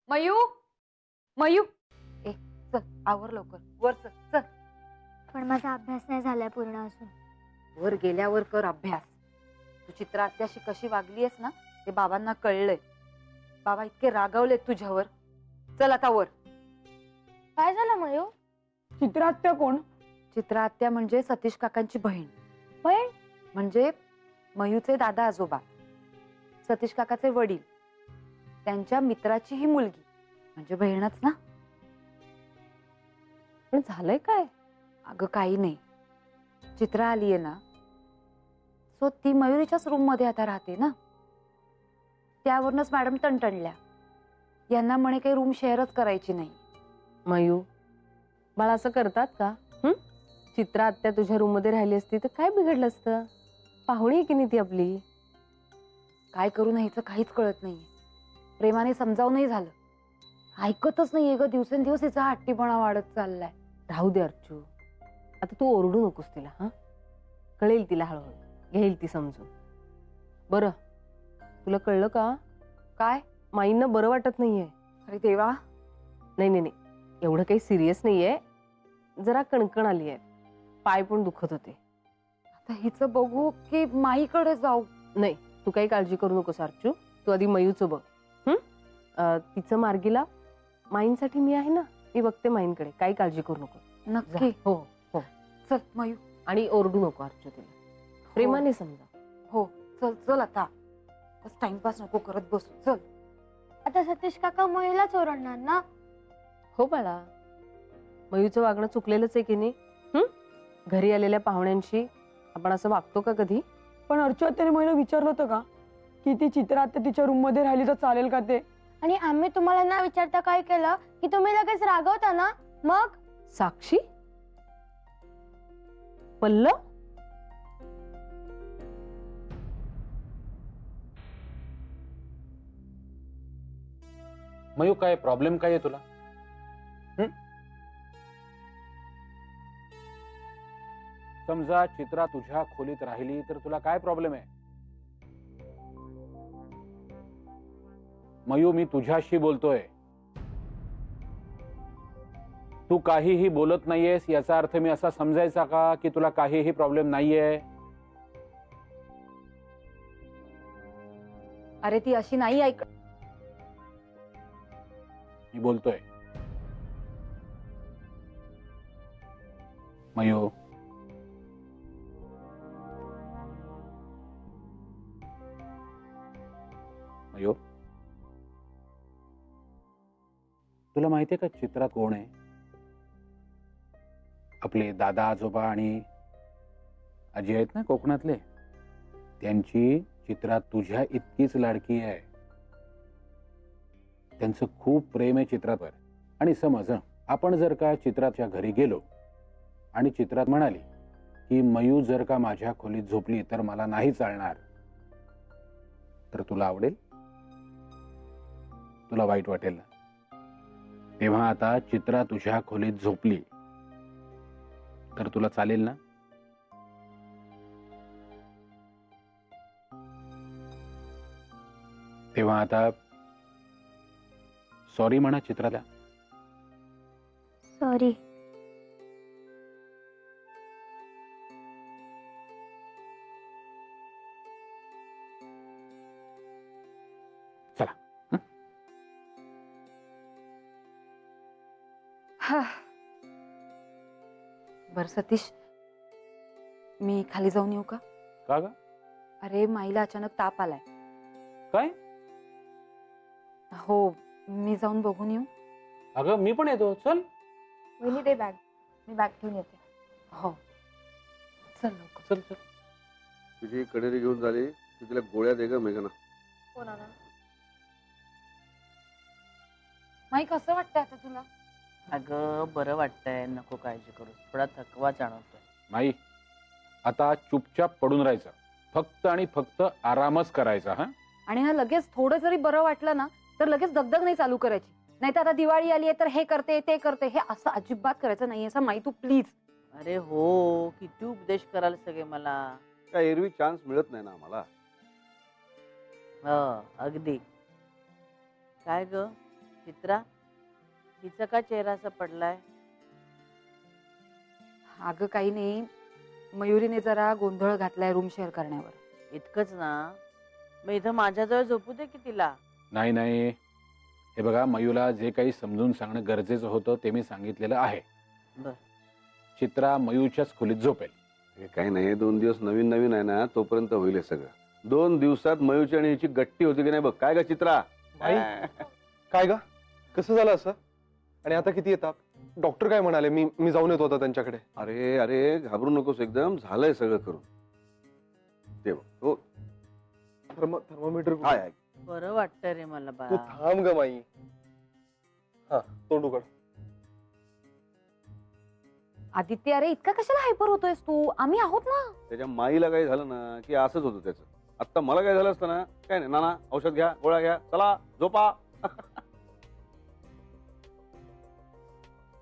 Mu mu ए चल आवर लवकर वर चल चल. पण माझा अभ्यास नाही झालाय पूर्ण अजून. वर गेल्यावर कर अभ्यास. तू चित्रा आत्याशी कशी वागलीयस ना ते बाबांना कळलंय. बाबा इतके रागावलेत तुझ्यावर. चल आता वर. काय झालं मयू? चित्रा आत्या कोण? चित्रा आत्या म्हणजे सतीश काकांची बहीण. बहीण? म्हणजे मयूचे दादा आजोबा, सतीश काकाचे वडील, त्यांच्या मित्राची ही मुलगी म्हणजे बहीणच ना. पण झालंय काय? अगं काही नाही. चित्रा आलीये ना सो ती मयुरीच्याच रूम मध्ये आता राहते ना. त्यावरूनच मॅडम टणटणल्या. यांना म्हणे काही रूम शेअरच करायची नाही. मयू बाळा असं करतात का? चित्रा आत्या तुझ्या रूम मध्ये राहिली असती तर काय बिघडलं असतं? पाहुणी आहे की नाही ती आपली. काय करू नाही हिचं काहीच कळत नाहीये. प्रेमाने समजावूनही झालं ऐकतच नाहीये ग. दिवसेंदिवस हिचा हट्टीपणा वाढत चाललाय. राहू दे अर्चू, आता तू ओरडू नकोस तिला. कळेल तिला हळूहळू, घेईल ती समजून. बरं तुला कळलं का? काय? माईंना बरं वाटत नाहीये. अरे देवा. नाही नाही नाही, एवढं काही सिरियस नाहीये. जरा कणकण आली आहे, पाय पण दुखत होते. आता हिचं बघू की माईकडे जाऊ? नाही तू काही काळजी करू नकोस अर्चू. तू आधी मयूचं बघ. तिचं मार्गीला. माईंसाठी मी आहे ना, मी बघते माईंकडे. काही काळजी करू नको. नक्की? हो हो. चल मयू. आणि ओरडू नको अर्चू, तिला प्रेमाने समजा. हो चल चल आता. बस टाइमपास नको करत बसू. चल. आता सतीश काका मयूलाच ओरडणार ना? हो बाळा, मयूचं वागणं चुकलेलंच आहे की नाही. घरी आलेल्या पाहुण्यांशी आपण असं वागतो का कधी? पण अर्चू आत्याने मला विचारलं होतं का की ती चित्रा आत्या तिच्या रूम मध्ये राहिली तर चालेल का ते? आणि आम्ही तुम्हाला ना विचारता काय केलं की तुम्ही लगेच रागवता ना. मग साक्षी, पल्लव, मयू काय प्रॉब्लेम काय आहे तुला? समजा चित्रा तुझ्या खोलीत राहिली तर तुला काय प्रॉब्लेम आहे? मयू मी तुझ्याशी बोलतोय. तू काहीही बोलत नाहीयेस याचा अर्थ मी असा समजायचा का की तुला काहीही प्रॉब्लेम नाहीये? अरे ती अशी नाही ऐक. मी बोलतोय. मयू मयू तुला माहितीये का चित्रा कोण आहे? आपले दादा आजोबा आणि आजी आहेत ना कोकणातले, त्यांची चित्रा तुझ्या इतकीच लाडकी आहे. त्यांचं खूप प्रेम आहे चित्रावर. आणि समज आपण जर का चित्राच्या घरी गेलो आणि चित्रात म्हणाली की मयू जर का माझ्या खोलीत झोपली तर मला नाही चालणार, तर तुला आवडेल? तुला वाईट वाटेल ना? तेव्हा आता चित्रा तुझ्या खोलीत झोपली तर तुला चालेल ना? तेव्हा आता सॉरी म्हणा चित्राला. सॉरी. चला. बर सतीश, मी खाली जाऊन येऊ का? का ग? अरे माईला अचानक ताप आलाय. काय? हो मी जाऊन बघून येऊ? अगं मी पण येतो. चल. वहिनी दे बॅग, मी बॅग घेऊन येते. हो चल लवकर. चल चल. तुझी कणेरी घेऊन झाली की तिला गोळ्या दे ग मेघना. हो ना. माई कसं वाटतंय आता तुला? अगं बरं वाटतंय, नको काळजी करू. थोडा थकवा जाणवतोय. माई आता चुपचाप पडून राहायचं. फक्त आणि फक्त आरामच करायचा. हा आणि ना लगेच थोडं जरी बरं वाटलं ना तर लगेच दगदग नाही चालू करायची. नाही तर आता दिवाळी आली आहे तर हे करते ते करते, हे असं अजिबात करायचं नाही. असं माई तू प्लीज. अरे हो, किती उपदेश कराल सगळे मला. काय एरवी चान्स मिळत नाही ना आम्हाला. अगदी. काय ग, चित्रा, हिचा का चेहरा असा पडलाय? अगं काही नाही, मयुरीने जरा गोंधळ घातलाय रूम शेअर करण्यावर. इतकंच ना? मग इथं माझ्याजवळ झोपू दे की तिला. नाही नाही, हे बघा, मयूला जे काही समजून सांगणं गरजेचं होतं ते मी सांगितलेलं आहे. बर. चित्रा मयूच्याच खोलीत झोपेल. हे काही नाही, 2 दिवस नवीन नवीन आहे ना, तोपर्यंत होईल हे सगळं. 2 दिवसात मयूची आणि हिची गट्टी होती की नाही बघ. काय ग चित्रा? आई, काय गा, कसं झालं असं? आणि आता किती येतात? डॉक्टर काय म्हणाले? मी जाऊन येतो आता त्यांच्याकडे. अरे अरे, घाबरू नकोस, एकदम झालंय सगळं करून. ते बघ, हो. थर्मोमीटर हाय हाय. बरं वाटतं रे मला तू बाळा. थांब ग माई. हा, तोंड उघड. आदित्य, अरे इतका कशाला हायपर होतोयस तू? आम्ही आहोत ना. त्याच्या माईला काही झालं ना की असंच होतं त्याचं. आता मला काय झालं असतं ना, काय नाही, नाना औषध घ्या, गोळ्या घ्या, चला झोपा.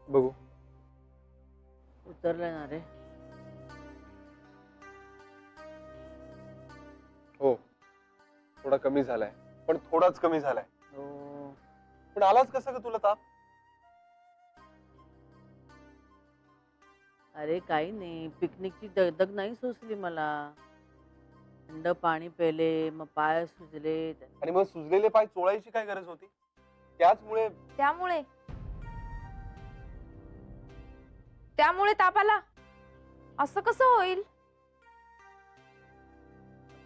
बघू. उतरलंय ना रे? हो, थोडा कमी झालाय, पण थोडाच कमी झालाय. हो. पण आलाच कसं ग तुला ताप? अरे काही नाही, पिकनिकची दगदग नाही सोसली मला. थंड पाणी पेले, मग पाय सुजले. आणि मग सुजलेले पाय चोळायची काय गरज होती? त्यामुळे ताप आला? असं कसं होईल?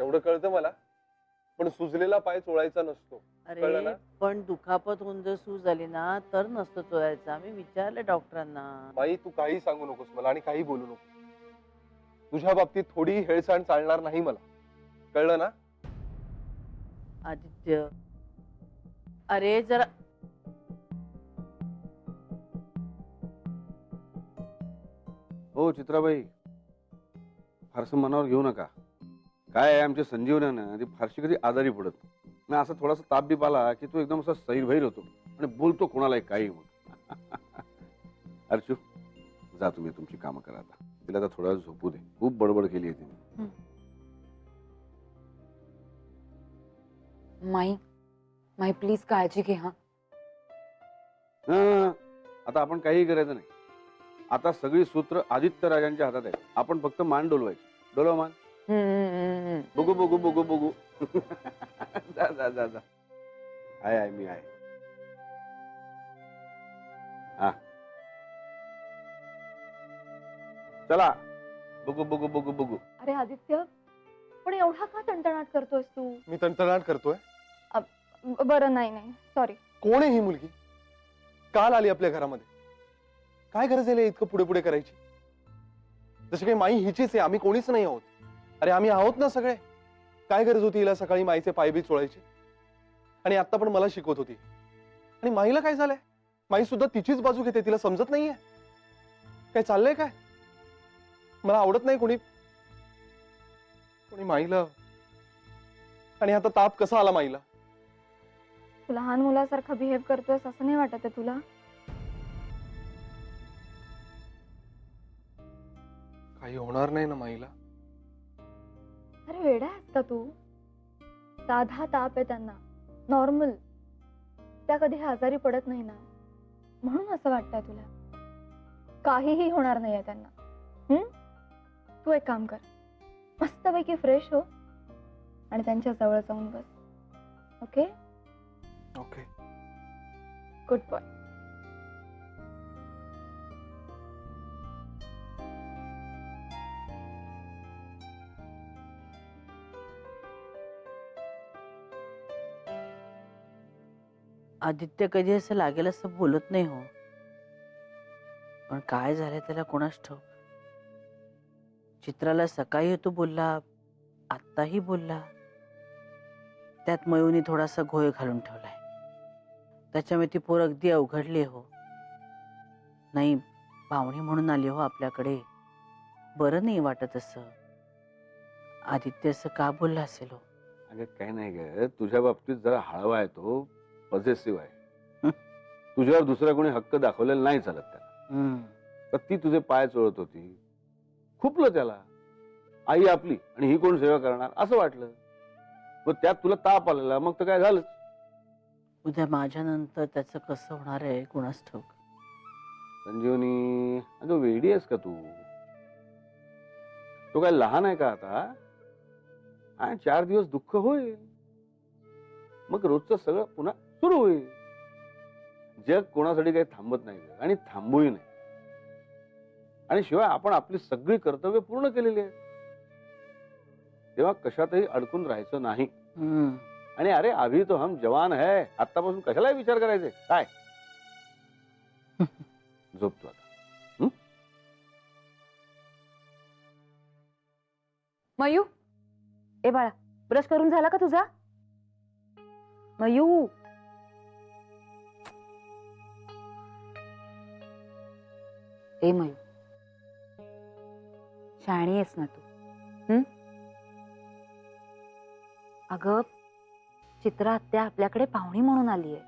एवढं कळतं मला, पण सुजलेला पाय चोळायचा नसतो. कळलं अरे ना? पण दुखापत होऊन जर सूज झाली ना तर नसतं चोळायचं. आम्ही विचारलं डॉक्टरांना. बाई, तू काही सांगू नकोस मला आणि काही बोलू नको. तुझ्या बाबतीत थोडी हेळसांड चालणार नाही मला. कळलं ना? आदित्य, अरे जरा हो चित्राबाई, फारसं मनावर घेऊ नका. काय आहे, आमची संजीवनी ना ती फारशी कधी आजारी पडत नाही. असं थोडासा ताप बीप आला की तो एकदम असा सैरभैर होतो आणि बोलतो कोणालाही काही. मग अर्चू, जा तुम्ही तुमची कामं करा. आता तिला आता थोडा वेळ झोपू दे. खूप बडबड केली आहे तिने. माई प्लीज काळजी घे. हा, हं, आता आपण काही करायचं नाही. आता सगळी सूत्र आदित्य राजांच्या हातात आहेत. आपण फक्त मान डोलवायची. डोलवा मान. बघू बघू बघू बघू. जा जा जा जा. आहे मी आहे. हा, चला बघू बघू बघू बघू. अरे आदित्य, पण एवढा का तणतणाट करतोयस तू? मी तणतणाट करतोय? बरं, नाही सॉरी. कोण आहे ही मुलगी? काल आली आपल्या घरामध्ये. काय गरज आहे इतकं पुढे पुढे करायची? जसे काही माई हिचीच आहे, आम्ही कोणीच नाही आहोत. अरे आम्ही आहोत ना सगळे. काय गरज होती हिला सकाळी माईचे पाय बी चोळायचे? आणि आता पण मला शिकवत होती. आणि माईला काय झालंय? माई सुद्धा तिचीच बाजू घेते. तिला समजत नाहीये काय चाललंय. काय मला आवडत नाही कोणी माईला. आणि आता ताप कसा आला माईला? तू लहान मुलासारखा बिहेव करतोयस असं नाही वाटत आहे तुला? काही होणार नाही ना माईला? अरे वेडा आहेस का तू? साधा ताप आहे त्यांना, नॉर्मल. त्या कधी आजारी पडत नाही ना, म्हणून असं वाटतंय तुला. काहीही होणार नाहीये त्यांना. तू एक काम कर, मस्तपैकी फ्रेश हो आणि त्यांच्या जवळ जाऊन बस. Okay okay. Good boy. Aditya कधी असं लागेल असं बोलत नाही हो. पण काय झालंय त्याला कोणास ठाऊक. चित्राला सकाळी तो बोलला, आत्ताही बोलला. त्यात मयूनी थोडासा घोळ घालून ठेवलाय. त्याच्यामुळे ती पोर अगदी अवघडली हो. नाही, पाहुणे म्हणून आली हो आपल्याकडे. बरं नाही वाटत असं. आदित्य असं का बोलला असेल हो? अगं काही नाही ग, तुझ्या बाबतीत जरा हळवा आहे तो, पॉझिटिव्ह आहे. तुझ्यावर दुसरा कोणी हक्क दाखवलेला नाही चालत त्याला. तर ती तुझे पाय चोळत होती, खुपलं त्याला. आई आपली आणि ही कोण सेवा करणार असं वाटलं. मग त्यात तुला ताप आलेला, मग तर काय झालं. उद्या माझ्यानंतर त्याचं कसं होणार आहे कुणास ठाऊक. संजीवनी, अगं वेडी आहेस का तू? तो काय लहान आहे का आता? आणि 4 दिवस दुःख होईल, मग रोजचं सगळं पुन्हा सुरू होईल. जग कोणासाठी काही थांबत नाही ग, आणि थांबूही नाही. आणि शिवाय आपण आपली सगळी कर्तव्य पूर्ण केलेली आहेत, तेव्हा कशातही अडकून राहायचं नाही. हम्म. आणि अरे अभी तो हम जवान है, आतापासून कशाला विचार करायचे काय? झोप तू आता. मयू, ए बाळा, ब्रश करून झाला का तुझा? मयू, ए मयू, शहाणी आहेस ना तू? अगं, चित्रा आत्या आपल्याकडे पाहुणी म्हणून आली आहे.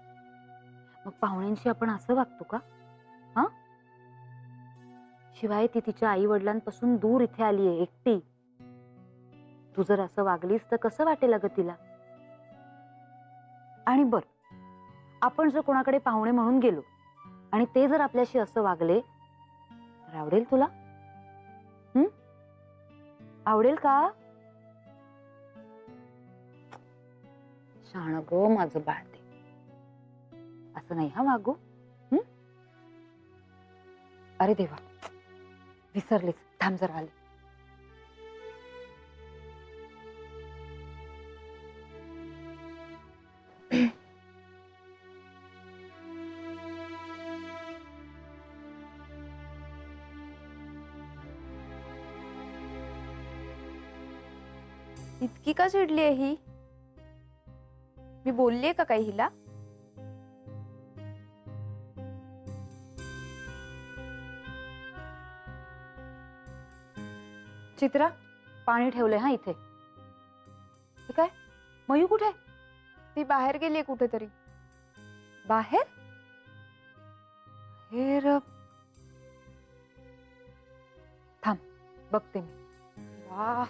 मग पाहुण्यांशी आपण असं वागतो का? हा, शिवाय ती तिच्या आई वडिलांपासून दूर इथे आली आहे, एकटी. तू जर असं वागलीस तर कसं वाटेल अगं तिला? आणि बर, आपण जर कोणाकडे पाहुणे म्हणून गेलो आणि ते जर आपल्याशी असं वागले तर आवडेल तुला? आवडेल का? शाण गो माझं बाळते, असं नाही हा वागू. अरे देवा, विसरलीस, थांब जरा आले. इतकी का चिडली आहे ही? मी बोललीये का काही हिला? चित्रा, पाणी ठेवलंय हा इथे. हे काय, मयू कुठे? ती बाहेर गेलीये कुठेतरी. बाहेर? बाहेर? थांब, बघते मी. वाह,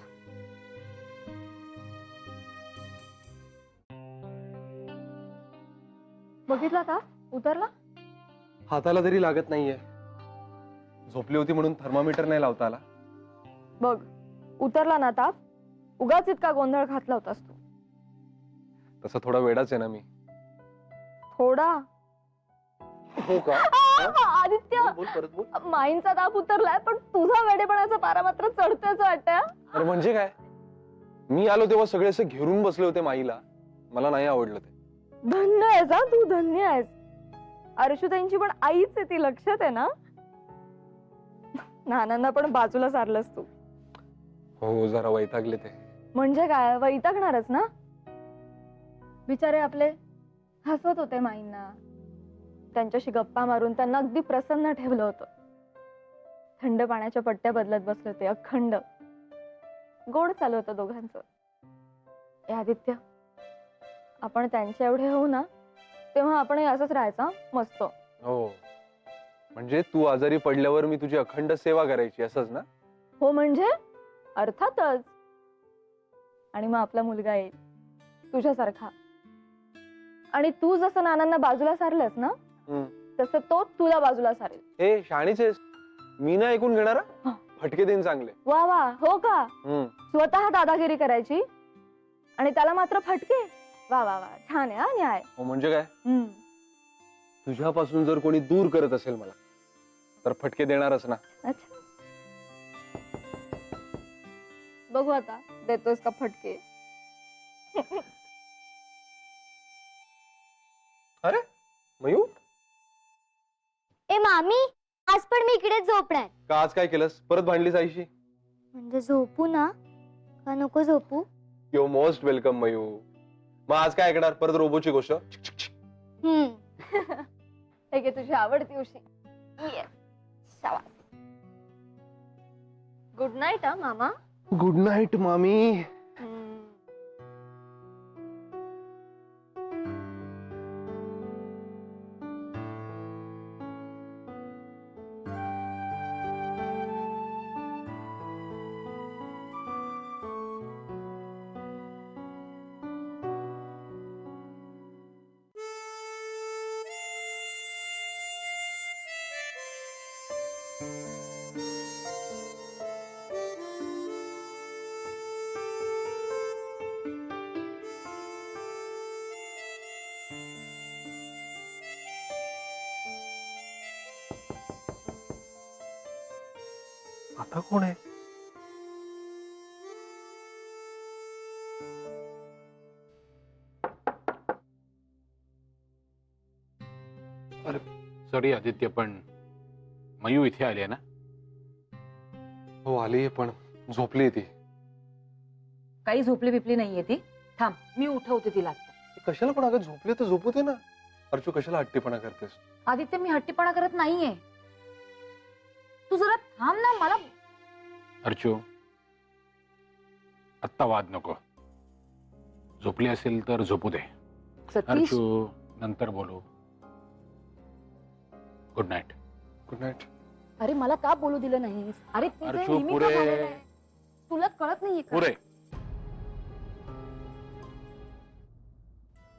बघितला का? उतरला? हाताला तरी लागत नाहीये. झोपली होती म्हणून थर्मामीटर नाही लावता आला. बघ, उतरला ना ताप. उगाच इतका गोंधळ घातला होतास तू. तसा थोडा वेडाच आहे ना मी. थोडा? हो का? आदित्य, बोल परत बोल. माईंचा ताप उतरलाय, पण तुझा वेडेपणाचा पारा मात्र चढतोय असं वाटतंय. अरे म्हणजे काय? मी आलो तेव्हा सगळे असे घेरून बसले होते माईला. मला नाही आवडलं ते. धन्य आहेस हा तू, धन्य आहेस. अर्शुताईंची पण आईच आहे ती, लक्षात आहे ना? नानांना पण बाजूला सारलंस तू. हो, जरा वैतागले ते. म्हणजे काय, वैतागणारच ना? बिचारे आपले हसवत होते माईंना, त्यांच्याशी गप्पा मारून त्यांना अगदी प्रसन्न ठेवलं होतं. थंड पाण्याच्या पट्ट्या बदलत बसले होते अखंड. गोड चालू होतं दोघांचं. ए आदित्य, आपण त्यांच्या एवढे होऊ ना, तेव्हा आपणही असंच राहायचं हं? मस्त. हो, म्हणजे तू आजारी पडल्यावर मी तुझी अखंड सेवा करायची असंच ना? हो म्हणजे अर्थातच. आणि मग आपला मुलगा येईल तुझ्यासारखा. आणि तू जसं नानांना बाजूला सारलंस ना, तसं तो तुला बाजूला सारेल. ए, शहाणीच आहेस. मी ना ऐकून घेणार हं. फटके देईन चांगले. वा वा, हो का? हम्म. स्वतः दादागिरी करायची आणि त्याला मात्र फटके. वा वा वा, छान आहे हा न्याय. हो म्हणजे काय? तुझ्यापासून जर कोणी दूर करत असेल मला, तर फटके देणारच ना. अच्छा, बघू आता देतोस का फटके. अरे मयू, ए मामी, आज पण मी इकडे झोपणार. का आज काय केलंस? परत भांडलीस आईशी? म्हणजे झोपू ना, का नको झोपू? You most welcome mu. मग आज काय ऐकणार? परत रोबोची गोष्ट? हे घे तुझी आवडती उशी. गुड नाईट हा मामा. गुड नाईट मामी. आता कोण आहे? सॉरी आदित्य, पण मयू इथे आली आहे ना? हो आली पण झोपली ती. काही झोपली बिपली नाहीये ती. थांब, मी उठवते तिला आता. कशाला पण अगं झोपली तर झोपू दे ना. अर्चू कशाला हट्टीपणा करतेस? आदित्य, मी हट्टीपणा करत नाहीये. तू जरा थांब ना. मला अर्चू, आत्ता वाद नको. झोपली असेल तर झोपू दे. सतीश, अर्चू, नंतर बोलू. Good night. Good night. अरे मला का बोलू दिलं नाहीस? अरे तुझं अर्चू, नेहमी का पुरे. झालेलं आहे? तुला कळत नाहीये का? पुरे.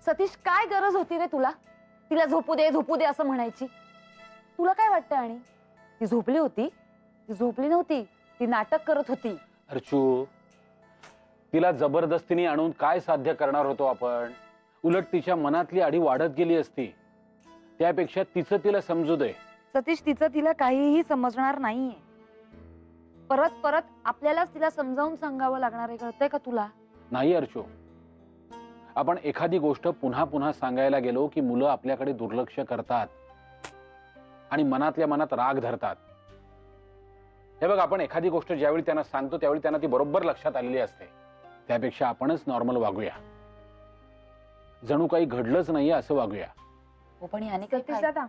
सतीश, काय गरज होती रे तुला तिला झोपू दे असं म्हणायची? तुला काय वाटतं? आणि ती झोपली होती? ती झोपली नव्हती, ती नाटक करत होती. अर्चू, तिला जबरदस्तीने आणून काय साध्य करणार होतो आपण? उलट तिच्या मनातली आडी वाढत गेली असती. त्यापेक्षा तिचं तिला समजू दे. सतीश, तिचं तिला काहीही समजणार नाहीये. परत परत आपल्यालाच तिला समजावून सांगावं लागणार आहे, कळतंय का तुला? नाही अर्चू, आपण एखादी गोष्ट पुन्हा पुन्हा सांगायला गेलो की मुलं आपल्याकडे दुर्लक्ष करतात आणि मनातल्या मनात राग धरतात. हे बघ, आपण एखादी गोष्ट ज्यावेळी त्यांना सांगतो त्यावेळी त्यांना ती बरोबर लक्षात आलेली असते. त्यापेक्षा आपणच नॉर्मल वागूया, जणू काही घडलंच नाहीये असं वागूया. हो, पण याने काही सतीश दादा,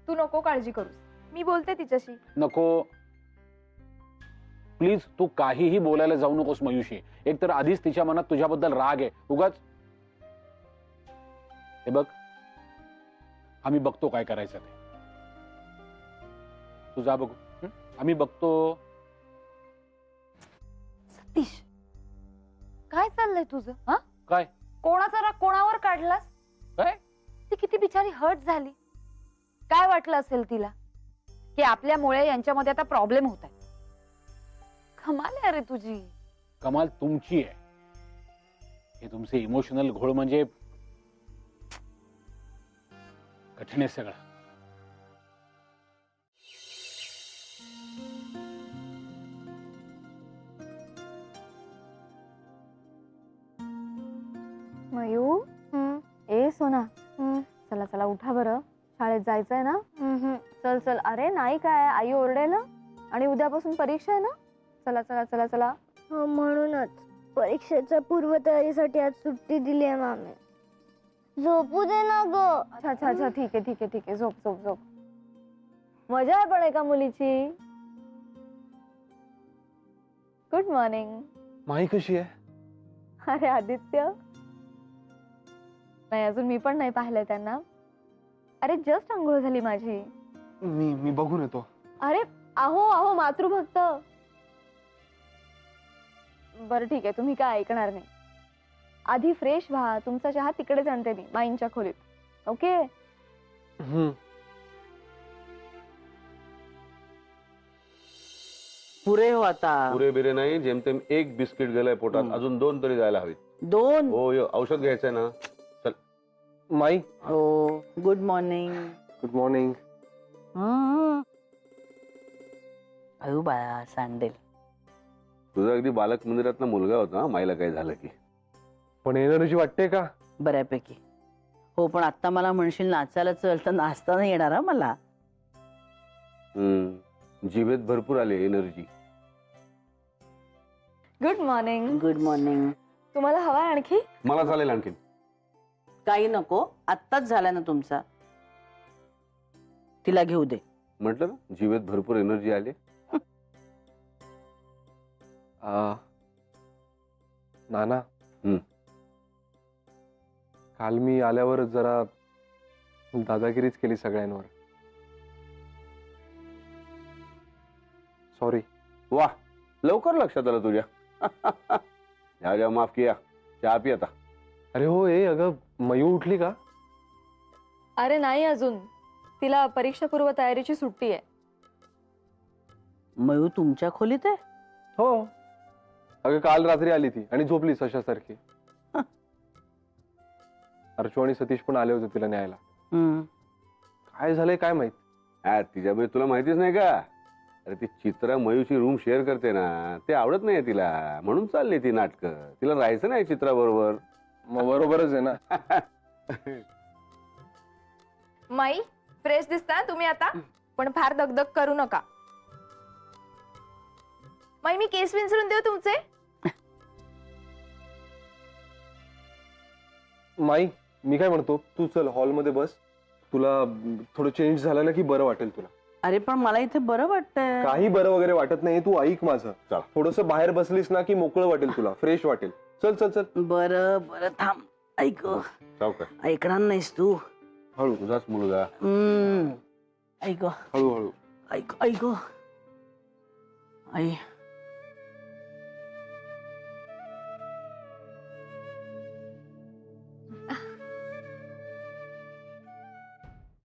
तू नको काळजी करूस. मी बोलते तिच्याशी. नको प्लीज, तू काहीही बोलायला जाऊ नकोस मयुशी. एकतर आधीच तिच्या मनात तुझ्याबद्दल राग आहे उगाच. हे बघ, आम्ही बघतो काय करायचं ते. तू जा बघू. आम्ही बघतो. सतीश, काय चाललंय तुझं? हा, काय? कोणाचा राग कोणावर काढलास? काय? ती किती बिचारी हर्ट झाली. काय वाटलं असेल तिला की आपल्यामुळे यांच्यामध्ये आता प्रॉब्लेम होत आहे? कमाल आहे रे तुझी. कमाल तुमची आहे. हे तुमचे इमोशनल घोळ म्हणजे कठीण आहे सगळं. मयू, ए सोना, चला चला उठा बरं. शाळेत जायचंय ना? चल चल. अरे नाही काय, आई ओरडेल ना. आणि उद्यापासून परीक्षा आहे ना. चला चला चला चला. हो, म्हणूनच परीक्षेच्या पूर्वतयारीसाठी आज सुट्टी दिली आहे मामी. झोपू दे ना ग. अच्छा अच्छा अच्छा, ठीक आहे ठीक आहे ठीक आहे. झोप झोप झोप. मजा आहे पण एका मुलीची. Good morning. माही कशी आहे? अरे आदित्य, नाही अजून मी पण नाही पाहिलंय त्यांना. अरे जस्ट आंघोळ झाली माझी. मी बघून येतो. अरे अहो अहो मातृभक्त. बरं ठीक आहे, तुम्ही काय ऐकणार नाही. आधी फ्रेश व्हा. तुमचा चहा तिकडेच आणते मी माईंच्या खोलीत. ओके? पुरे हो आता. पुरे बिरे नाही, जेमतेम एक बिस्किट गेलंय पोटात. अजून 2 तरी जायला हवीत. 2? हो, औषध घ्यायचंय ना. माई. हो, गुड मॉर्निंग. Good morning. अयो बाळा, सँडेल. तुझा अगदी बालक मंदिरात मुलगा होता. माईला काय झालं की. पण एनर्जी वाटते का? बऱ्यापैकी. हो, पण आता मला म्हणशील नाचायला चल तर नाचता नाही येणार हा मला. जिभेत भरपूर आले energy. Good morning. Good morning. तुम्हाला हवा आणखी? मला चालेल आणखीन. काही नको, आत्ताच झाला ना तुमचा. तिला घेऊ दे. म्हटलं ना, जिभेत भरपूर एनर्जी आली. नाना, काल मी आल्यावर जरा दादागिरीच केली सगळ्यांवर. सॉरी. वा, लवकर लक्षात आलं तुझ्या. या माफ किया. चहा पी आता. अरे हो, अगं मयू उठली का? अरे नाही अजून. तिला परीक्षा पूर्व तयारीची सुट्टी आहे. मयू तुमच्या खोलीत आहे? हो अगं काल रात्री आली ती आणि झोपली सशासारखी. अर्चू आणि सतीश पण आले होते तिला न्यायला. हम्म. काय झालंय काय माहित. तिच्यामुळे तुला माहितीच नाही का? अरे ती चित्रा मयूची रूम शेअर करते ना, ते आवडत नाही तिला, म्हणून चालली ती नाटक. तिला राहायचं नाही चित्रा बरोबर. मग बरोबरच आहे ना. माई फ्रेश दिसता तुम्ही आता, पण फार दगदग करू नका. माई मी केस विंचरून देऊ तुमचे? माई मी काय म्हणतो, तू चल हॉलमध्ये बस. तुला थोडं चेंज झालं ना की बरं वाटेल तुला. अरे पण मला इथे बरं वाटतंय. काही बरं वगैरे वाटत नाही. तू ऐक माझं. चल. थोडस बाहेर बसलीस ना की मोकळं वाटेल तुला, फ्रेश वाटेल. चल चल चल. बरं बरं थांब. ऐक सावकाश. ऐकणार नाहीस तू. हळू तुझाच मुलगा. ऐक हळूहळू. ऐक ऐक आई